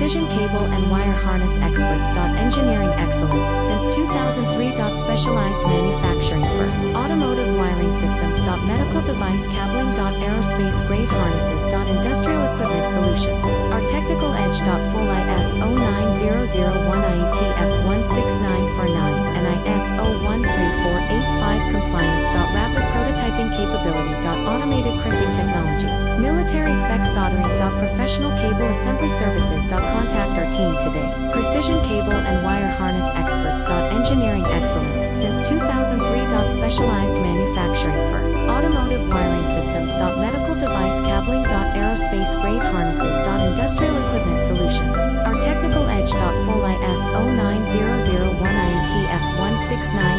Precision cable and wire harness experts. Engineering excellence since 2003. Specialized manufacturing for automotive wiring systems. Medical device cabling. Aerospace grade harnesses. Industrial equipment solutions. Our technical edge. Full ISO 9001 IATF 16949 and ISO 13485 compliance. Rapid prototyping capability. Automated crimping technology. Military spec soldering. Professional cable assembly services. Contact our team today. Precision cable and wire harness experts. Engineering excellence since 2003. Specialized manufacturing for automotive wiring systems. Medical device cabling. Aerospace grade harnesses. Industrial equipment solutions. Our technical edge. Full ISO 9001 IATF 169